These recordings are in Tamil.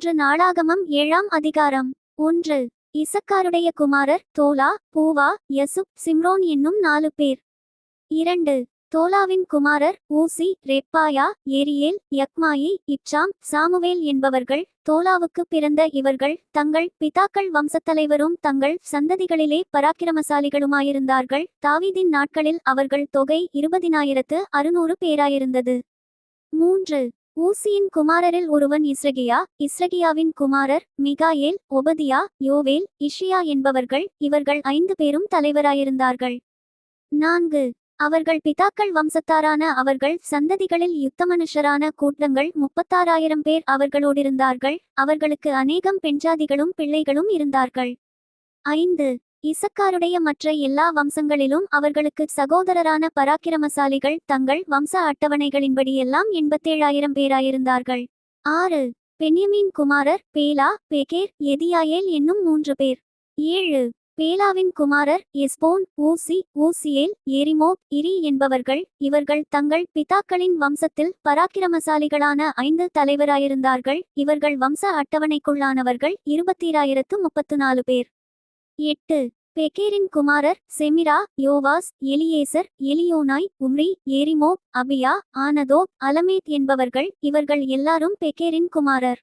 1 நாளாகமம் 7ஆம் அதிகாரம். 1. இசக்காருடைய குமாரர் தோலா, பூவா, யசுப், சிம்ரோன் என்னும் 4 பேர். 2. தோலாவின் குமாரர் ஊசி, ரெப்பாயா, ஏரியேல், யக்மாயி, இப்சாம், சாமுவேல் என்பவர்கள். தோலாவுக்கு பிறந்த இவர்கள் தங்கள் பிதாக்கள் வம்சத்தலைவரும் தங்கள் சந்ததிகளிலே பராக்கிரமசாலிகளுமாயிருந்தார்கள். தாவீதின் நாட்களில் அவர்கள் தொகை 20,600 பேராயிருந்தது. 3. ஊசியின் குமாரரில் ஒருவன் இஸ்ரகியா. இஸ்ரகியாவின் குமாரர் மிகாயேல், ஒபதியா, யோவேல், இஷியா என்பவர்கள். இவர்கள் 5 பேரும் தலைவராயிருந்தார்கள். 4. அவர்கள் பிதாக்கள் வம்சத்தாரான அவர்கள் சந்ததிகளில் யுத்தமனுஷரான கூட்டங்கள் 36,000 பேர் அவர்களோடிருந்தார்கள். அவர்களுக்கு அநேகம் பெண்ஜாதிகளும் பிள்ளைகளும் இருந்தார்கள். 5. இசக்காருடைய மற்ற எல்லா வம்சங்களிலும் அவர்களுக்கு சகோதரரான பராக்கிரமசாலிகள் தங்கள் வம்ச அட்டவணைகளின்படியெல்லாம் 87,000 பேராயிருந்தார்கள். 6. பென்யமீன் குமாரர் பேலா, பெகேர், எதியாயேல் என்னும் 3 பேர். 7. பேலாவின் குமாரர் எஸ்போன், ஊசி, ஊசியேல், எரிமோத், இரி என்பவர்கள். இவர்கள் தங்கள் பிதாக்களின் வம்சத்தில் பராக்கிரமசாலிகளான 5 தலைவராயிருந்தார்கள். இவர்கள் வம்ச அட்டவணைக்குள்ளானவர்கள் 20,034 பேர். 8. பெகேரின் குமாரர் செமிரா, யோவாஸ், எலியேசர், எலியோனாய், உம்ரி, ஏரிமோத், அபியா, ஆனதோத், அலமேத் என்பவர்கள். இவர்கள் எல்லாரும் பெகேரின் குமாரர்.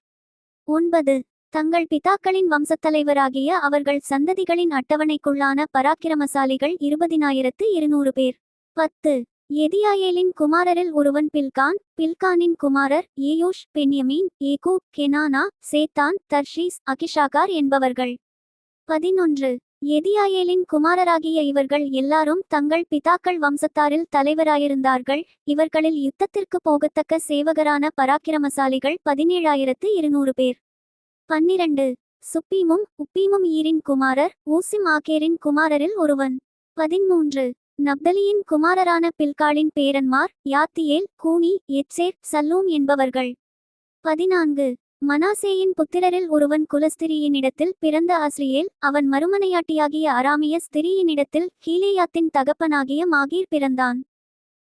9. தங்கள் பிதாக்களின் வம்சத்தலைவராகிய அவர்கள் சந்ததிகளின் அட்டவணைக்குள்ளான பராக்கிரமசாலிகள் 20,200 பேர். 10. எதியாயேலின் குமாரரில் ஒருவன் பில்கான். பில்கானின் குமாரர் ஏயூஷ், பென்யமீன், ஏகூப், கெனானா, சேத்தான், தர்ஷீஸ், அகிஷாகார் என்பவர்கள். 11. எதியாயேலின் குமாரராகிய இவர்கள் எல்லாரும் தங்கள் பிதாக்கள் வம்சத்தாரில் தலைவராயிருந்தார்கள். இவர்களில் யுத்தத்திற்கு போகத்தக்க சேவகரான பராக்கிரமசாலிகள் 17,200 பேர். 12. சுப்பீமும் உப்பீமும் ஈரின் குமாரர். ஊசிம் ஆகேரின் குமாரரில் ஒருவன். 13. நப்தலியின் குமாரரான பில்காளின் பேரன்மார் யாத்தியேல், கூனி, எத்சேர், சல்லூம் என்பவர்கள். 14. மனாசேயின் புத்திரரில் ஒருவன் குலஸ்திரியினிடத்தில் பிறந்த அஸ்ரியேல். அவன் மறுமனையாட்டியாகிய அராமிய ஸ்திரியினிடத்தில் கீலேயாத்தின் தகப்பனாகிய மாகீர் பிறந்தான்.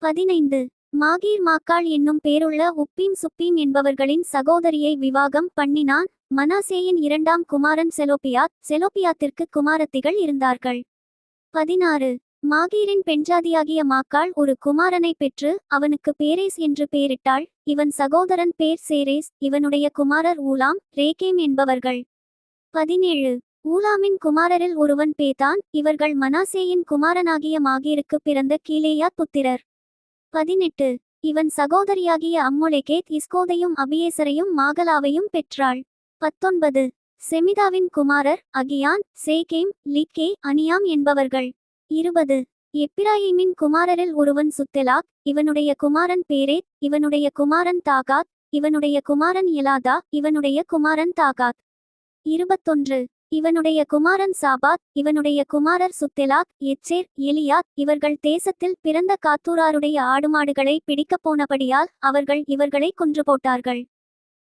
15. மாகீர் மாக்காள் என்னும் பேருள்ள உப்பீம் சுப்பீம் என்பவர்களின் சகோதரியை விவாகம் பண்ணினான். மனாசேயின் 2ஆம் குமாரன் செலோப்பியாத். செலோப்பியாத்திற்கு குமாரத்திகள் இருந்தார்கள். 16. மாகீரின் பெண்ஜாதியாகிய மாக்காள் ஒரு குமாரனை பெற்று அவனுக்கு பேரேஸ் என்று பேரிட்டாள். இவன் சகோதரன் பேர் சேரேஸ். இவனுடைய குமாரர் ஊலாம், ரேகேம் என்பவர்கள். 17. ஊலாமின் குமாரரில் ஒருவன் பேதான். இவர்கள் மனாசேயின் குமாரனாகிய மாகீருக்கு பிறந்த கீலேயாத் புத்திரர். 18. இவன் சகோதரியாகிய அம்மொளெகேத் இஸ்கோதையும் அபியேசரையும் மாகலாவையும் பெற்றாள். 19. செமிதாவின் குமாரர் அகியான், சேகேம், லிக்கே, அனியாம் என்பவர்கள். 20. எப்பிராயீமின் குமாரரில் ஒருவன் சுத்தெலாக். இவனுடைய குமாரன் பேரேத். இவனுடைய குமாரன் தாகாத். இவனுடைய குமாரன் எலாதா. இவனுடைய குமாரன் தாகாத். 21. இவனுடைய குமாரன் சாபாத். இவனுடைய குமாரர் சுத்தெலாக், எத்சேர், எலியாத். இவர்கள் தேசத்தில் பிறந்த காத்தூராருடைய ஆடுமாடுகளை பிடிக்கப் போனபடியால் அவர்கள் இவர்களை கொன்று போட்டார்கள்.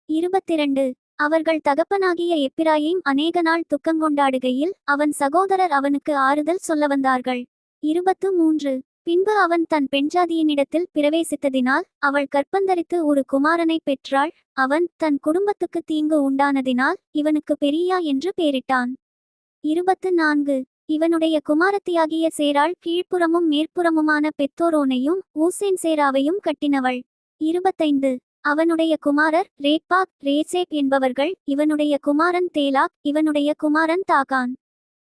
22. அவர்கள் தகப்பனாகிய எப்பிராயீம் அநேக நாள் துக்கங்கொண்டாடுகையில் அவன் சகோதரர் அவனுக்கு ஆறுதல் சொல்ல வந்தார்கள். 23. பின்பு அவன் தன் பெண்ஜாதியினிடத்தில் பிரவேசித்ததினால் அவள் கற்பந்தரித்து ஒரு குமாரனை பெற்றாள். அவன் தன் குடும்பத்துக்கு தீங்கு உண்டானதினால் இவனுக்கு பெரியா என்று பேரிட்டான். 24. இவனுடைய குமாரத்தியாகிய சேராள் கீழ்ப்புறமும் மேற்புறமுமான பெத்தோரோனையும் ஊசேன் சேராவையும் கட்டினவள். 25. அவனுடைய குமாரர் ரேப்பாக், ரேசேப் என்பவர்கள். இவனுடைய குமாரன் தேலாக். இவனுடைய குமாரன் தாகான்.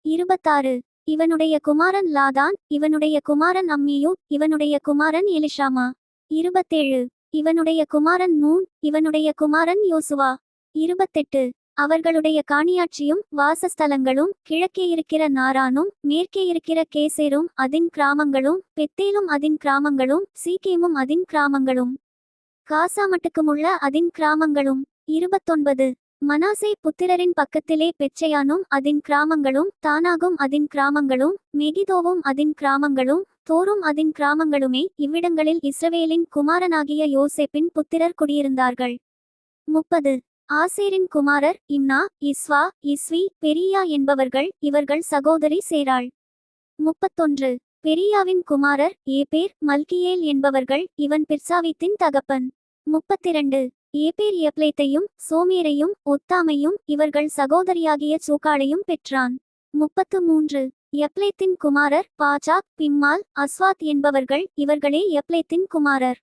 26. இவனுடைய குமாரன் லாதான். இவனுடைய குமாரன் அம்மியூத். இவனுடைய குமாரன் எலிஷாமா. 27. இவனுடைய குமாரன் நூன். இவனுடைய குமாரன் யோசுவா. 28. அவர்களுடைய காணியாட்சியும் வாசஸ்தலங்களும் கிழக்கே இருக்கிற நாரானும் மேற்கே இருக்கிற கேசேரும் அதின் கிராமங்களும் பெத்தேலும் அதின் கிராமங்களும் சீகேமும் அதின் கிராமங்களும் காசாமட்டுக்குமுள்ள அதின் கிராமங்களும். 29. மனாசே புத்திரரின் பக்கத்திலே பெச்சையானும் அதின் கிராமங்களும் தானாகும் அதின் கிராமங்களும் மெகிதோவும் அதின் கிராமங்களும் தோரும் அதின் கிராமங்களுமே. இவ்விடங்களில் இஸ்ரவேலின் குமாரனாகிய யோசேப்பின் புத்திரர் குடியிருந்தார்கள். 30. ஆசேரின் குமாரர் இம்னா, இஸ்வா, இஸ்வி, பெரியா என்பவர்கள். இவர்கள் சகோதரி சேராள். 31. பெரியாவின் குமாரர் ஏபேர், மல்கியேல் என்பவர்கள். இவன் பிர்சாவித்தின் தகப்பன். 32. ஏபேர் எப்லேத்தையும் சோமேரையும் ஒத்தாமையும் இவர்கள் சகோதரியாகிய சூக்காளையும் பெற்றான். 33 எப்லேத்தின் குமாரர் பாஜாக் பிம்மால் அஸ்வாத் என்பவர்கள், இவர்களே எப்லேத்தின் குமாரர்.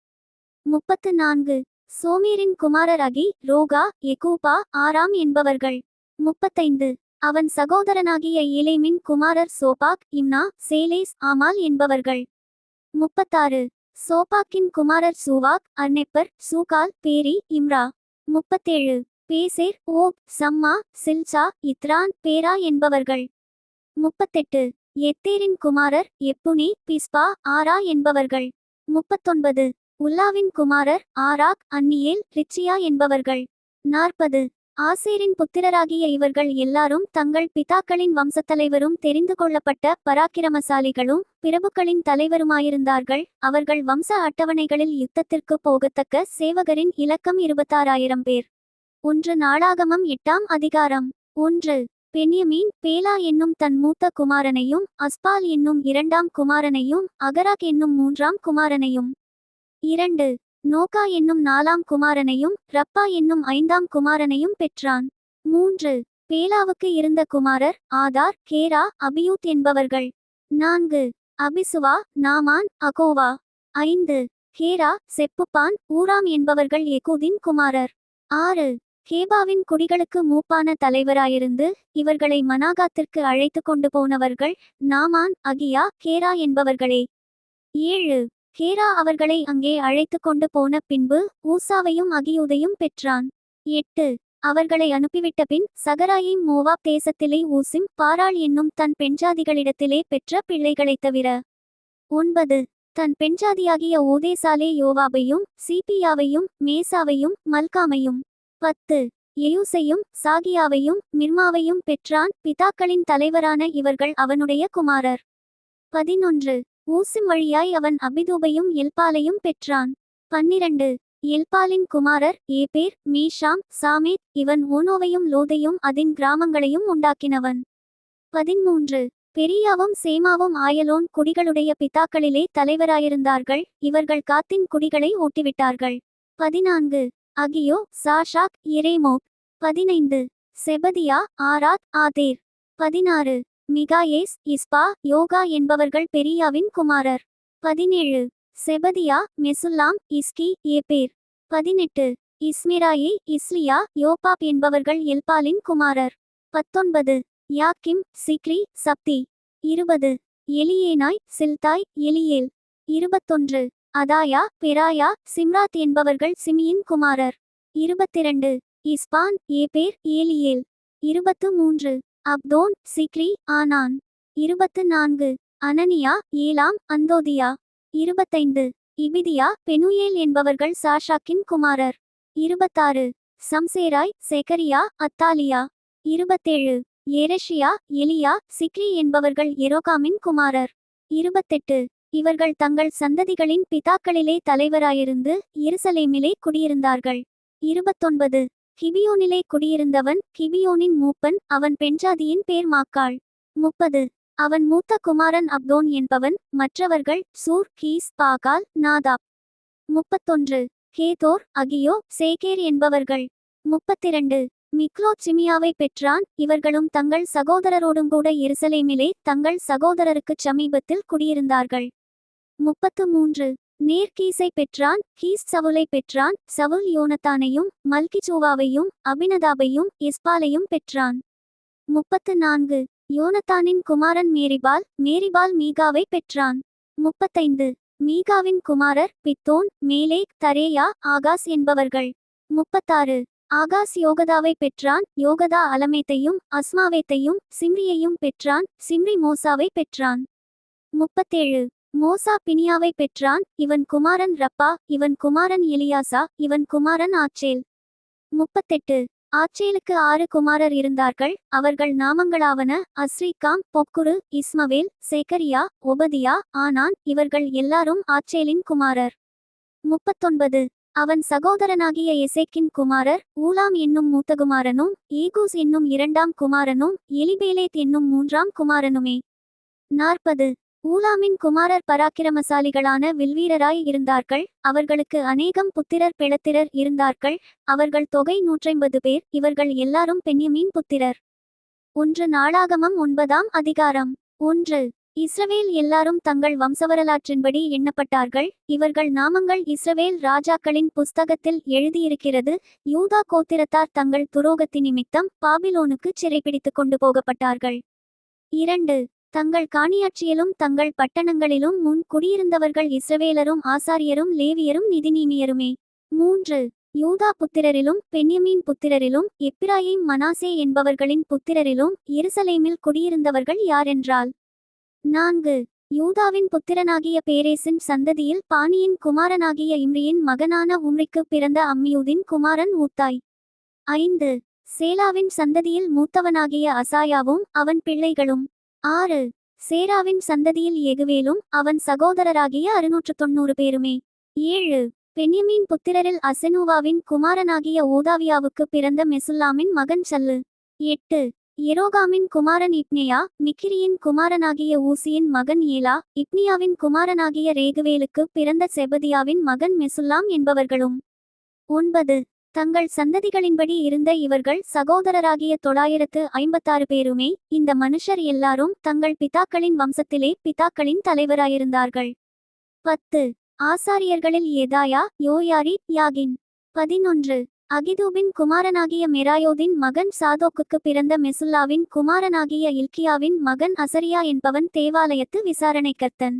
34 சோமேரின் குமாரர் அகி ரோகா எகூபா ஆராம் என்பவர்கள். 35 அவன் சகோதரனாகிய ஏலேமின் குமாரர் சோபாக் இம்னா சேலேஸ் ஆமால் என்பவர்கள். 36 சோபாக்கின் குமாரர் சூவாக் அர்னெப்பர் சூகால் பேரி இம்ரா. 37 பேசேர் ஓப் சம்மா சில்சா இத்ரான் பேரா என்பவர்கள். 38 எத்தேரின் குமாரர் எப்புனி பிஸ்பா ஆரா என்பவர்கள். 39 உல்லாவின் குமாரர் ஆராக் அன்னியேல் ரிச்சியா என்பவர்கள். 40 ஆசேரின் புத்திரராகிய இவர்கள் எல்லாரும் தங்கள் பிதாக்களின் வம்சத்தலைவரும் தெரிந்து கொள்ளப்பட்ட பராக்கிரமசாலிகளும் பிரபுக்களின் தலைவருமாயிருந்தார்கள். அவர்கள் வம்ச அட்டவணைகளில் யுத்தத்திற்கு போகத்தக்க சேவகரின் இலக்கம் 26,000 பேர். 1 நாளாகமம் 8ஆம் அதிகாரம். 1 பென்யமீன் பேலா என்னும் தன் மூத்த குமாரனையும் அஸ்பால் என்னும் 2ஆம் குமாரனையும் அகராக் என்னும் 3ஆம் குமாரனையும் 2 நோகா என்னும் 4ஆம் குமாரனையும் ரப்பா என்னும் 5ஆம் குமாரனையும் பெற்றான். 3 பேலாவுக்கு இருந்த குமாரர் ஆதார் கேரா அபியூத் என்பவர்கள். 4 அபிசுவா நாமான் அகோவா. 5 கேரா செப்புப்பான் ஊராம் என்பவர்கள் எகூதின் குமாரர். 6 கேபாவின் குடிகளுக்கு மூப்பான தலைவராயிருந்து இவர்களை மனாகாத்திற்கு அழைத்து கொண்டு போனவர்கள் நாமான் அகியா கேரா என்பவர்களே. 7 கேரா அவர்களை அங்கே அழைத்து கொண்டு போன பின்பு ஊசாவையும் அகியூதையும் பெற்றான். 8 அவர்களை அனுப்பிவிட்ட பின் சகராயையும் மோவாப் தேசத்திலே ஊசிம் பாராள் என்னும் தன் பெண்ஜாதிகளிடத்திலே பெற்ற பிள்ளைகளைத் தவிர. 9 தன் பெண்ஜாதியாகிய ஓதேசாலே யோவாபையும் சீபியாவையும் மேசாவையும் மல்காமையும். 10 எயூசையும் சாகியாவையும் மிர்மாவையும் பெற்றான். பிதாக்களின் தலைவரான இவர்கள் அவனுடைய குமாரர். 11 ஊசிம் வழியாய் அவன் அபிதூபையும் எல்பாலையும் பெற்றான். 12 எல்பாலின் குமாரர் ஏபேர் மீஷாம் சாமேத், இவன் ஓனோவையும் லோதையும் அதின் கிராமங்களையும் உண்டாக்கினவன். 13 பெரியாவும் சேமாவும் ஆயலோன் குடிகளுடைய பிதாக்களிலே தலைவராயிருந்தார்கள். இவர்கள் காத்தின் குடிகளை ஓட்டிவிட்டார்கள். 14 அகியோ சாஷாக் எரேமோத். 15 செபதியா ஆராத் ஆதேர். 16 மிகாயேஸ் இஸ்பா யோகா என்பவர்கள் பெரியாவின் குமாரர். 17 செபதியா மெசுல்லாம் இஸ்கி ஏபேர். 18 இஸ்மிராயி இஸ்லியா யோபாப் என்பவர்கள் எல்பாலின் குமாரர். 19 யாக்கிம் Sikri சப்தி. 20 Elioenai Zillethai Eliel. 21 அதாயா பெராயா Shimrath என்பவர்கள் சிமியின் குமாரர். 22 இஸ்பான் ஏபேர் ஏலியேல். 23 அப்தோன் சிக்ரி ஆனான். 24 அனனியா ஏலாம் அந்தோதியா. 25 இபிதியா பெனுயேல் என்பவர்கள் சாஷாக்கின் குமாரர். 26 சம்சேராய் செகரியா அத்தாலியா. 27 எரெஷியா எலியா சிக்ரி என்பவர்கள் எரோகாமின் குமாரர். 28 இவர்கள் தங்கள் சந்ததிகளின் பிதாக்களிலே தலைவராயிருந்து எருசலேமிலே குடியிருந்தார்கள். 29 கிபியோனிலே குடியிருந்தவன் கிபியோனின் மூப்பன், அவன் பெண்ஜாதியின் பேர் மாக்காள். 30 அவன் மூத்த குமாரன் அப்தோன் என்பவன், மற்றவர்கள் சூர் கீஸ் பாகால் நாதாப். 31 கேதோர் அகியோ சேகேர் என்பவர்கள். 32 மிக்லோத் சிமியாவை பெற்றான். இவர்களும் தங்கள் சகோதரரோடும் கூட எருசலேமிலே தங்கள் சகோதரருக்குச் சமீபத்தில் குடியிருந்தார்கள். 33 நேர் கீஸை பெற்றான். கீஸ் சவுலை பெற்றான். சவுல் யோனத்தானையும் மல்கிச்சூவாவையும் அபினதாபையும் இஸ்பாலையும் பெற்றான். 34 யோனத்தானின் குமாரன் மேரிபால். மேரிபால் மீகாவை பெற்றான். 35 மீகாவின் குமாரர் பித்தோன் மேலேக் தரேயா ஆகாஸ் என்பவர்கள். 36 ஆகாஸ் யோகதாவை பெற்றான். யோகதா அலமேத்தையும் அஸ்மாவேத்தையும் சிம்ரியையும் பெற்றான். சிம்ரி மோசாவை பெற்றான். 37 மோசா பினியாவை பெற்றான். இவன் குமாரன் ரப்பா. இவன் குமாரன் எலியாசா. இவன் குமாரன் ஆச்சேல். 38 ஆச்சேலுக்கு 6 குமாரர் இருந்தார்கள். அவர்கள் நாமங்களாவன அஸ்ரீகாம் பொக்குரு இஸ்மவேல் சேகரியா ஒபதியா ஆனான். இவர்கள் எல்லாரும் ஆச்சேலின் குமாரர். 39 அவன் சகோதரனாகிய எசேக்கின் குமாரர் ஊலாம் என்னும் மூத்தகுமாரனும் ஏகூஸ் என்னும் 2ஆம் குமாரனும் எலிபேலேத் என்னும் 3ஆம் குமாரனுமே. 40 ஊலாமின் குமாரர் பராக்கிரமசாலிகளான வில்வீரராய் இருந்தார்கள். அவர்களுக்கு அநேகம் புத்திரர் பெளத்திரர் இருந்தார்கள். அவர்கள் தொகை 150 பேர். இவர்கள் எல்லாரும் பென்யமீன் புத்திரர். 1 நாளாகமம் 9ஆம் அதிகாரம். 1. இஸ்ரவேல் எல்லாரும் தங்கள் வம்சவரலாற்றின்படி எண்ணப்பட்டார்கள். இவர்கள் நாமங்கள் இஸ்ரவேல் ராஜாக்களின் புஸ்தகத்தில் எழுதியிருக்கிறது. யூதா கோத்திரத்தார் தங்கள் துரோகத்தினிமித்தம் பாபிலோனுக்கு சிறைபிடித்துக் கொண்டு போகப்பட்டார்கள். 2. தங்கள் காணியாட்சியிலும் தங்கள் பட்டணங்களிலும் முன் குடியிருந்தவர்கள் இஸ்ரவேலரும் ஆசாரியரும் லேவியரும் நிதிநீமியருமே. 3. யூதா புத்திரரிலும் பென்யமீன் புத்திரரிலும் எப்பிராயீம் மனாசே என்பவர்களின் புத்திரரிலும் எருசலேமில் குடியிருந்தவர்கள் யாரென்றால் 4. யூதாவின் புத்திரனாகிய பேரேசின் சந்ததியில் பானியின் குமாரனாகிய இம்ரியின் மகனான உம்ரிக்கு பிறந்த அம்மியூதின் குமாரன் ஊத்தாய். 5. சேலாவின் சந்ததியில் மூத்தவனாகிய அசாயாவும் அவன் பிள்ளைகளும். 6. சேராவின் சந்ததியில் எகுவேலும் அவன் சகோதரராகிய 690 பேருமே. 7. பென்யமீன் புத்திரரில் அசெனூவாவின் குமாரனாகிய ஓதாவியாவுக்கு பிறந்த மெசுல்லாமின் மகன் சல்லு. 8. எரோகாமின் குமாரன் இப்னேயா. மிக்கிரியின் குமாரனாகிய ஊசியின் மகன் ஏலா. இப்னியாவின் குமாரனாகிய ரேகுவேலுக்கு பிறந்த செபதியாவின் மகன் மெசுல்லாம் என்பவர்களும். 9. தங்கள் சந்ததிகளின்படி இருந்த இவர்கள் சகோதரராகிய 956 பேருமே. இந்த மனுஷர் எல்லாரும் தங்கள் பிதாக்களின் வம்சத்திலே பிதாக்களின் தலைவராயிருந்தார்கள். 10. ஆசாரியர்களில் ஏதாயா, யோயாரிப், யாகின். 11. அகிதூபின் குமாரனாகிய மெராயோதின் மகன் சாதோக்குக்கு பிறந்த மெசுல்லாவின் குமாரனாகிய இல்கியாவின் மகன் அசரியா என்பவன் தேவாலயத்து விசாரணைக்கர்த்தன்.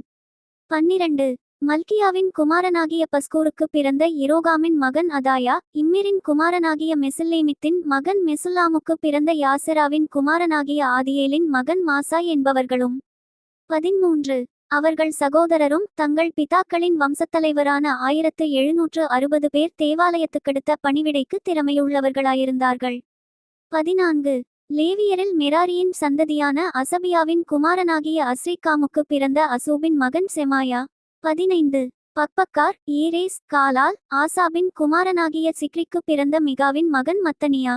12. மல்கியாவின் குமாரனாகிய பஸ்கூருக்கு பிறந்த எரோகாமின் மகன் அதாயா. இம்மிரின் குமாரனாகிய மெசுல்லேமித்தின் மகன் மெசுல்லாமுக்கு பிறந்த யாசெராவின் குமாரனாகிய ஆதியேலின் மகன் மாசாய் என்பவர்களும். 13. அவர்கள் சகோதரரும் தங்கள் பிதாக்களின் வம்சத்தலைவரான 1760 பேர் தேவாலயத்துக்கடுத்த பணிவிடைக்கு திறமையுள்ளவர்களாயிருந்தார்கள். 14. லேவியரில் மெராரியின் சந்ததியான அசபியாவின் குமாரனாகிய அஸ்ரிக்காமுக்கு பிறந்த அசூபின் மகன் செமாயா. 15. பக்பக்கார், ஏரேஸ், காலால், ஆசாபின் குமாரனாகிய சிக்ரிக்கு பிறந்த மிகாவின் மகன் மத்தனியா.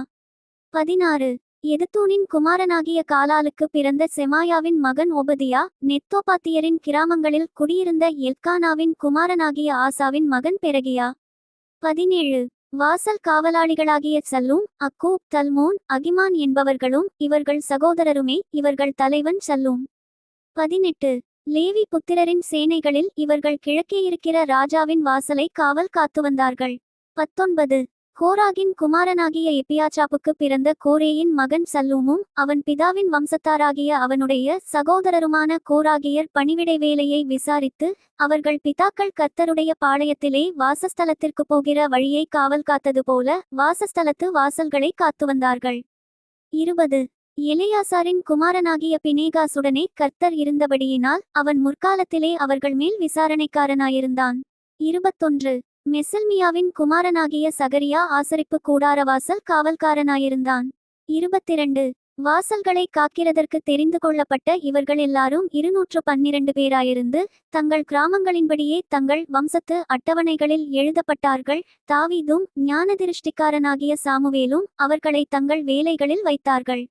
16. எதுத்தூனின் குமாரனாகிய காலாலுக்கு பிறந்த செமாயாவின் மகன் ஒபதியா. நெத்தோபாத்தியரின் கிராமங்களில் குடியிருந்த எல்கானாவின் குமாரனாகிய ஆசாவின் மகன் பெரகியா. 17. வாசல் காவலாளிகளாகிய சல்லூம், அக்கூப், தல்மோன், அகிமான் என்பவர்களும் இவர்கள் சகோதரருமே. இவர்கள் தலைவன் சல்லூம். 18. லேவி புத்திரரின் சேனைகளில் இவர்கள் கிழக்கே இருக்கிற ராஜாவின் வாசலை காவல் காத்து வந்தார்கள். 19. கோராகின் குமாரனாகிய எப்பியாச்சாப்புக்கு பிறந்த கோரேயின் மகன் சல்லூமும் அவன் பிதாவின் வம்சத்தாராகிய அவனுடைய சகோதரருமான கோராகியர் பணிவிடை வேலையை விசாரித்து அவர்கள் பிதாக்கள் கர்த்தருடைய பாளையத்திலே வாசஸ்தலத்திற்கு போகிற வழியை காவல் காத்தது போல வாசஸ்தலத்து வாசல்களை காத்து வந்தார்கள். 20. எலெயாசாரின் குமாரனாகிய பினேகாசுடனே கர்த்தர் இருந்தபடியினால் அவன் முற்காலத்திலே அவர்கள் மேல் விசாரணைக்காரனாயிருந்தான். 21. மெசல்மியாவின் குமாரனாகிய சகரியா ஆசரிப்பு கூடாரவாசல் காவல்காரனாயிருந்தான். 22. வாசல்களை காக்கிறதற்கு தெரிந்து கொள்ளப்பட்ட இவர்கள் எல்லாரும் 212 பேராயிருந்து தங்கள் கிராமங்களின்படியே தங்கள் வம்சத்து அட்டவணைகளில் எழுதப்பட்டார்கள். தாவீதும் ஞானதிருஷ்டிக்காரனாகிய சாமுவேலும் அவர்களை தங்கள் வேலைகளில் வைத்தார்கள்.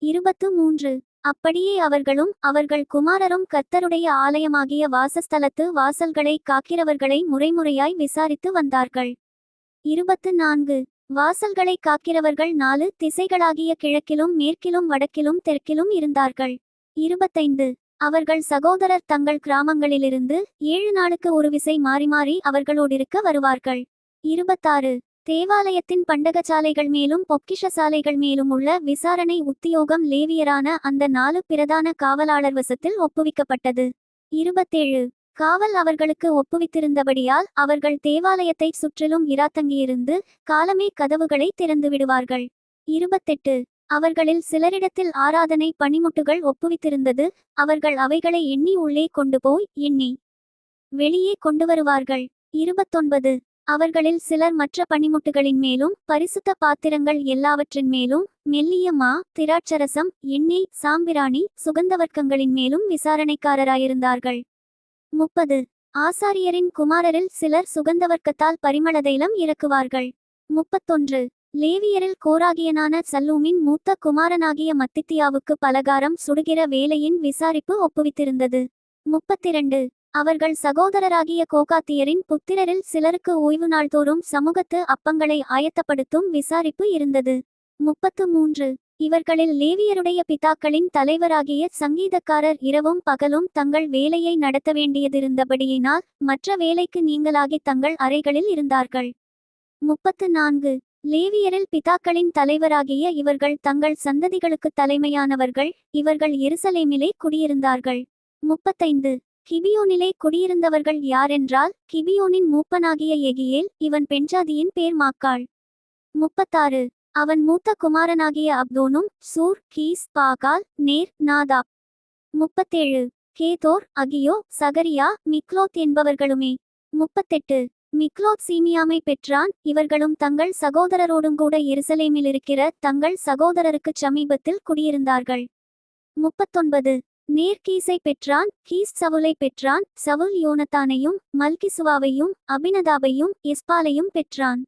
23. அப்படியே அவர்களும் அவர்கள் குமாரரும் கர்த்தருடைய ஆலயமாகிய வாசஸ்தலத்து வாசல்களை காக்கிறவர்களை முறைமுறையாய் விசாரித்து வந்தார்கள். 24. வாசல்களை காக்கிறவர்கள் 4 திசைகளாகிய கிழக்கிலும் மேற்கிலும் வடக்கிலும் தெற்கிலும் இருந்தார்கள். 25. அவர்கள் சகோதரர் தங்கள் கிராமங்களிலிருந்து 7 நாளுக்கு ஒரு விசை மாறி மாறி அவர்களோடிருக்க வருவார்கள். 26. தேவாலயத்தின் பண்டகசாலைகள் மேலும் பொக்கிஷசாலைகள் மேலும் உள்ள விசாரணை உத்தியோகம் லேவியரான அந்த 4 பிரதான காவலாளர் வசத்தில் ஒப்புவிக்கப்பட்டது. 27. காவல் அவர்களுக்கு ஒப்புவித்திருந்தபடியால் அவர்கள் தேவாலயத்தை சுற்றிலும் இராத்தங்கியிருந்து காலமே கதவுகளை திறந்து விடுவார்கள். 28. அவர்களில் சிலரிடத்தில் ஆராதனை பணிமுட்டுகள் ஒப்புவித்திருந்தது. அவர்கள் அவைகளை எண்ணி உள்ளே கொண்டு போய் எண்ணி வெளியே கொண்டு வருவார்கள். 29. அவர்களில் சிலர் மற்ற பணிமுட்டுகளின் மேலும் பரிசுத்த பாத்திரங்கள் எல்லாவற்றின் மேலும் மெல்லிய மா, திராட்சரசம், எண்ணெய், சாம்பிராணி, சுகந்தவர்க்கங்களின் மேலும் விசாரணைக்காரராயிருந்தார்கள். 30. ஆசாரியரின் குமாரரில் சிலர் சுகந்தவர்க்கத்தால் பரிமளதைலம் இறக்குவார்கள். 31. லேவியரில் கோராகியனான சல்லூமின் மூத்த குமாரனாகிய மத்தித்தியாவுக்கு பலகாரம் சுடுகிற வேலையின் விசாரிப்பு ஒப்புவித்திருந்தது. 32. அவர்கள் சகோதரராகிய கோகாத்தியரின் புத்திரரில் சிலருக்கு ஓய்வு நாள்தோறும் சமூகத்து அப்பங்களை ஆயத்தப்படுத்தும் விசாரிப்பு இருந்தது. 33. இவர்களில் லேவியருடைய பிதாக்களின் தலைவராகிய சங்கீதக்காரர் இரவும் பகலும் தங்கள் வேலையை நடத்த வேண்டியதிருந்தபடியினால் மற்ற வேலைக்கு நீங்களாகி தங்கள் அறைகளில் இருந்தார்கள். 34. லேவியரில் பிதாக்களின் தலைவராகிய இவர்கள் தங்கள் சந்ததிகளுக்கு தலைமையானவர்கள். இவர்கள் எருசலேமிலே குடியிருந்தார்கள். 35. கிபியோனிலே குடியிருந்தவர்கள் யாரென்றால், கிபியோனின் மூப்பனாகிய எகியேல், இவன் பெண்ஜாதியின் பேர் மாக்காள். 36. அவன் மூத்த குமாரனாகிய அப்தோனும் சூர், கீஸ், பாகால், நேர், நாதாப். 37. கேதோர், அகியோ, சகரியா, மிக்லோத் என்பவர்களுமே. 38. மிக்லோத் சீமியாமை பெற்றான். இவர்களும் தங்கள் சகோதரரோடுங்கூட எருசலேமிலிருக்கிற தங்கள் சகோதரருக்குச் சமீபத்தில் குடியிருந்தார்கள். 39. நேர் கீஸை பெற்றான். கீஸ் சவுலை பெற்றான். சவுல் யோனத்தானையும் மல்கிசுவாவையும் அபினதாபையும் எஸ்பாலையும் பெற்றான்.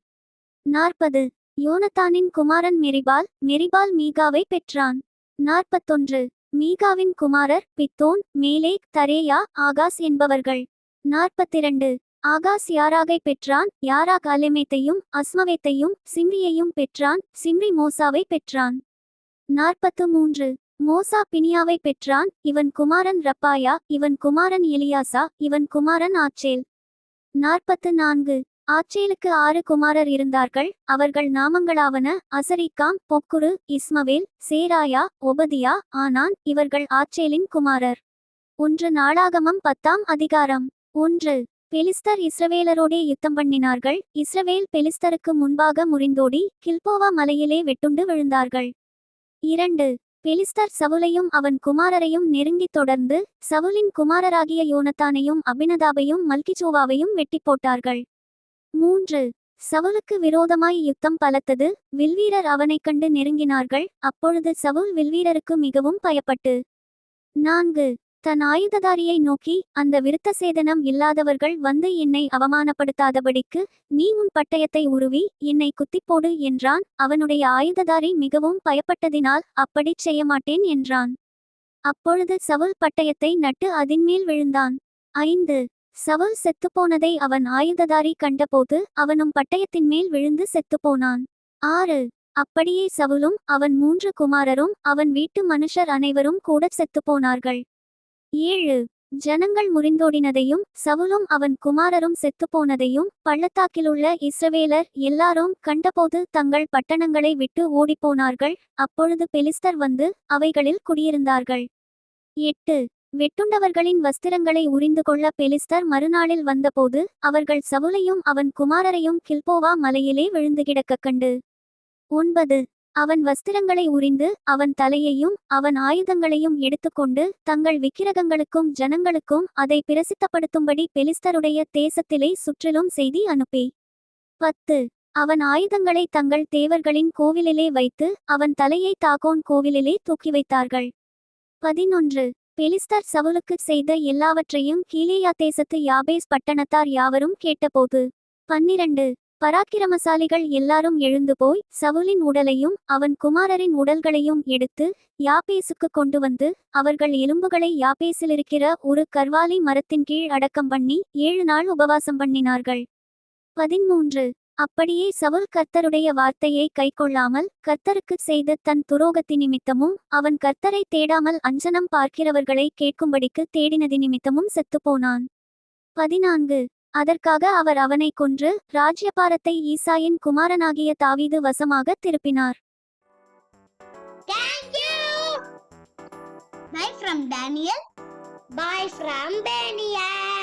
40. யோனத்தானின் குமாரன் மெரிபால். மெரிபால் மீகாவை பெற்றான். 41. மீகாவின் குமாரர் பித்தோன், மேலேக், தரேயா, ஆகாஸ் என்பவர்கள். 42. ஆகாஸ் யாராகை பெற்றான். யாராக் அலெமேத்தையும் அஸ்மவேத்தையும் சிம்ரியையும் பெற்றான். சிம்ரி மோசாவை பெற்றான். 43. மோசா பினியாவை பெற்றான். இவன் குமாரன் ரப்பாயா. இவன் குமாரன் எலியாசா. இவன் குமாரன் ஆச்சேல். 44. ஆச்சேலுக்கு 6 குமாரர் இருந்தார்கள். அவர்கள் நாமங்களாவன அசரிக்காம், பொக்குரு, இஸ்மவேல், சேராயா, ஒபதியா, ஆனான். இவர்கள் ஆச்சேலின் குமாரர். 1 நாளாகமம் 10ஆம் அதிகாரம். 1. பெலிஸ்தர் இஸ்ரவேலரோடே யுத்தம் பண்ணினார்கள். இஸ்ரவேல் பெலிஸ்தருக்கு முன்பாக முறிந்தோடி கில்போவா மலையிலே வெட்டுண்டு விழுந்தார்கள். 2. பெலிஸ்தர் சவுலையும் அவன் குமாரரையும் நெருங்கித் தொடர்ந்து சவுலின் குமாரராகிய யோனத்தானையும் அபினதாபையும் மல்கிசோவாவையும் வெட்டி போட்டார்கள். 3. சவுலுக்கு விரோதமாய் யுத்தம் பலத்தது. வில்வீரர் அவனைக் கண்டு நெருங்கினார்கள். அப்பொழுது சவுல் வில்வீரருக்கு மிகவும் பயப்பட்டு 4. தன் ஆயுததாரியை நோக்கி, அந்த விருத்தசேதனம் இல்லாதவர்கள் வந்து என்னை அவமானப்படுத்தாதபடிக்கு நீ உன் பட்டயத்தை உருவி என்னை குத்திப்போடு என்றான். அவனுடைய ஆயுததாரி மிகவும் பயப்பட்டதினால் அப்படிச் செய்யமாட்டேன் என்றான். அப்பொழுது சவுல் பட்டயத்தை நட்டு அதின்மேல் விழுந்தான். 5. சவுல் செத்துப்போனதை அவன் ஆயுததாரி கண்டபோது அவனும் பட்டயத்தின்மேல் விழுந்து செத்துப்போனான். 6. அப்படியே சவுலும் அவன் 3 குமாரரும் அவன் வீட்டு மனுஷர் அனைவரும் கூட செத்துப்போனார்கள். 7. ஜனங்கள் முறிந்தோடினதையும் சவுலும் அவன் குமாரரும் செத்துப்போனதையும் பள்ளத்தாக்கிலுள்ள இஸ்ரவேலர் எல்லாரும் கண்டபோது தங்கள் பட்டணங்களை விட்டு ஓடிப்போனார்கள். அப்பொழுது பெலிஸ்தர் வந்து அவைகளில் குடியிருந்தார்கள். 8. வெட்டுண்டவர்களின் வஸ்திரங்களை உரிந்து கொள்ள பெலிஸ்தர் மறுநாளில் வந்தபோது அவர்கள் சவுலையும் அவன் குமாரரையும் கில்போவா மலையிலே விழுந்து கிடக்கக் கண்டு 9. அவன் வஸ்திரங்களை உரிந்து அவன் தலையையும் அவன் ஆயுதங்களையும் எடுத்துக்கொண்டு தங்கள் விக்கிரகங்களுக்கும் ஜனங்களுக்கும் அதை பிரசித்தப்படுத்தும்படி பெலிஸ்தருடைய தேசத்திலே சுற்றிலும் செய்தி அனுப்பி 10. அவன் ஆயுதங்களை தங்கள் தேவர்களின் கோவிலிலே வைத்து அவன் தலையை தாகோன் கோவிலிலே தூக்கி வைத்தார்கள். 11. பெலிஸ்தர் சவுலுக்கு செய்த எல்லாவற்றையும் கீலேயா தேசத்து யாபேஸ் பட்டணத்தார் யாவரும் கேட்டபோது 12. பராக்கிரமசாலிகள் எல்லாரும் எழுந்து போய் சவுலின் உடலையும் அவன் குமாரரின் உடல்களையும் எடுத்து யாபேசுக்கு கொண்டு வந்து அவர்கள் எலும்புகளை யாபேசிலிருக்கிற ஒரு கர்வாலி மரத்தின் கீழ் அடக்கம் பண்ணி 7 நாள் உபவாசம் பண்ணினார்கள். 13. அப்படியே சவுல் கர்த்தருடைய வார்த்தையை கைக்கொள்ளாமல் கர்த்தருக்கு செய்த தன் துரோகத்தி நிமித்தமும் அவன் கர்த்தரை தேடாமல் அஞ்சனம் பார்க்கிறவர்களை கேட்கும்படிக்கு தேடினதி நிமித்தமும் செத்துப்போனான். 14. அதற்காக அவர் அவனை கொன்று ராஜ்யபாரத்தை ஈசாயின் குமாரனாகிய தாவீது வசமாக திருப்பினார். Thank you. Bye from Daniel. Bye from Daniel.